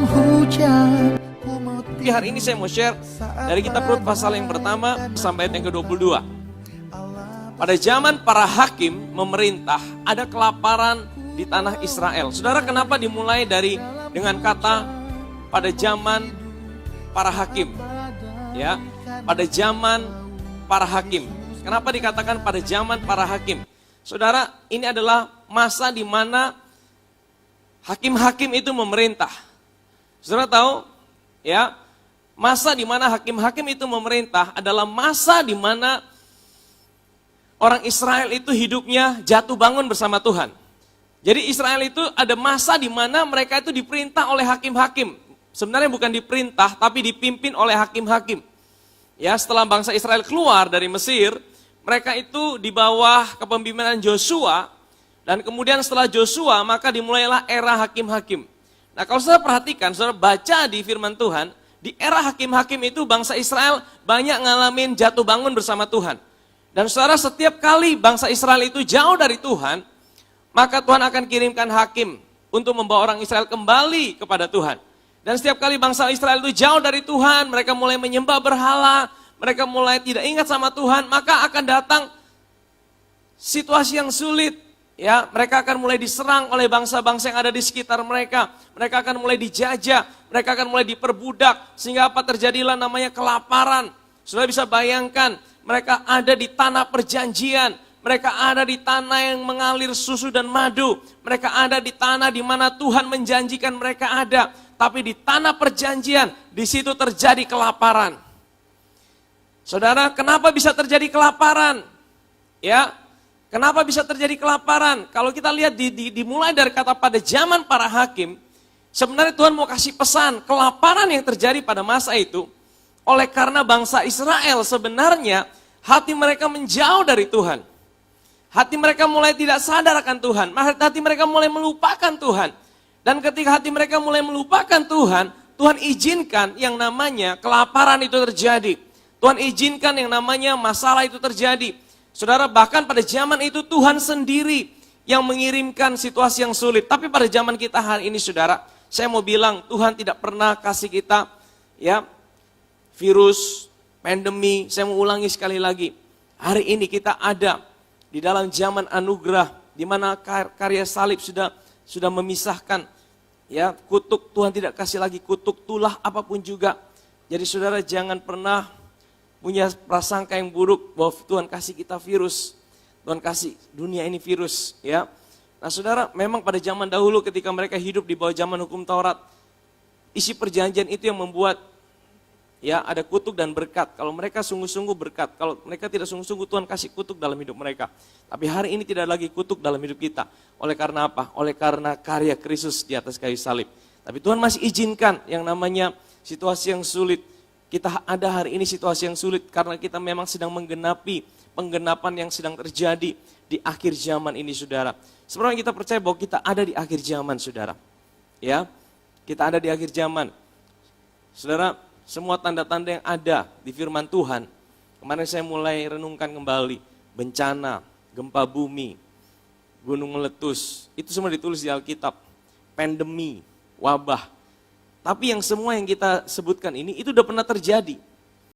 dalam hujan. Tapi hari ini saya mau share dari kitab Rut pasal yang pertama sampai ayat yang ke-22. Pada zaman para hakim memerintah, ada kelaparan di tanah Israel. Saudara, kenapa dimulai dengan kata pada zaman para hakim? Ya, pada zaman para hakim. Kenapa dikatakan pada zaman para hakim? Saudara, ini adalah masa di mana hakim-hakim itu memerintah. Saudara tahu, ya, masa di mana hakim-hakim itu memerintah adalah masa di mana orang Israel itu hidupnya jatuh bangun bersama Tuhan. Jadi Israel itu ada masa di mana mereka itu diperintah oleh hakim-hakim. Sebenarnya bukan diperintah, tapi dipimpin oleh hakim-hakim. Ya, setelah bangsa Israel keluar dari Mesir, mereka itu di bawah kepemimpinan Joshua, dan kemudian setelah Joshua maka dimulailah era hakim-hakim. Nah, kalau saudara perhatikan, saudara baca di firman Tuhan, di era hakim-hakim itu bangsa Israel banyak ngalamin jatuh bangun bersama Tuhan. Dan saudara, setiap kali bangsa Israel itu jauh dari Tuhan, maka Tuhan akan kirimkan hakim untuk membawa orang Israel kembali kepada Tuhan. Dan setiap kali bangsa Israel itu jauh dari Tuhan, mereka mulai menyembah berhala, mereka mulai tidak ingat sama Tuhan, maka akan datang situasi yang sulit. Ya, mereka akan mulai diserang oleh bangsa-bangsa yang ada di sekitar mereka. Mereka akan mulai dijajah, mereka akan mulai diperbudak, sehingga apa terjadilah namanya kelaparan. Saudara bisa bayangkan, mereka ada di tanah perjanjian, mereka ada di tanah yang mengalir susu dan madu, mereka ada di tanah di mana Tuhan menjanjikan mereka ada, tapi di tanah perjanjian, di situ terjadi kelaparan. Saudara, kenapa bisa terjadi kelaparan? Ya, kenapa bisa terjadi kelaparan? Kalau kita lihat dimulai dari kata pada zaman para hakim, sebenarnya Tuhan mau kasih pesan, kelaparan yang terjadi pada masa itu, oleh karena bangsa Israel sebenarnya hati mereka menjauh dari Tuhan. Hati mereka mulai tidak sadar akan Tuhan. Hati mereka mulai melupakan Tuhan. Dan ketika hati mereka mulai melupakan Tuhan, Tuhan izinkan yang namanya kelaparan itu terjadi. Tuhan izinkan yang namanya masalah itu terjadi. Saudara, bahkan pada zaman itu Tuhan sendiri yang mengirimkan situasi yang sulit. Tapi pada zaman kita hari ini, saudara, saya mau bilang Tuhan tidak pernah kasih kita ya virus, pandemi. Saya mau ulangi sekali lagi. Hari ini kita ada di dalam zaman anugerah, di mana karya salib sudah memisahkan. Ya, kutuk, Tuhan tidak kasih lagi kutuk, tulah apapun juga. Jadi saudara jangan pernah punya prasangka yang buruk bahwa Tuhan kasih kita virus. Tuhan kasih dunia ini virus. Ya. Nah saudara, memang pada zaman dahulu ketika mereka hidup di bawah zaman hukum Taurat, isi perjanjian itu yang membuat ya ada kutuk dan berkat. Kalau mereka sungguh-sungguh berkat, kalau mereka tidak sungguh-sungguh Tuhan kasih kutuk dalam hidup mereka. Tapi hari ini tidak lagi kutuk dalam hidup kita. Oleh karena apa? Oleh karena karya Kristus di atas kayu salib. Tapi Tuhan masih izinkan yang namanya situasi yang sulit. Kita ada hari ini situasi yang sulit karena kita memang sedang menggenapi penggenapan yang sedang terjadi di akhir zaman ini, saudara. Sebenarnya kita percaya bahwa kita ada di akhir zaman, saudara. Ya, kita ada di akhir zaman. Saudara, semua tanda-tanda yang ada di firman Tuhan, kemarin saya mulai renungkan kembali, bencana, gempa bumi, gunung meletus, itu semua ditulis di Alkitab, pandemi, wabah. Tapi yang semua yang kita sebutkan ini, itu udah pernah terjadi.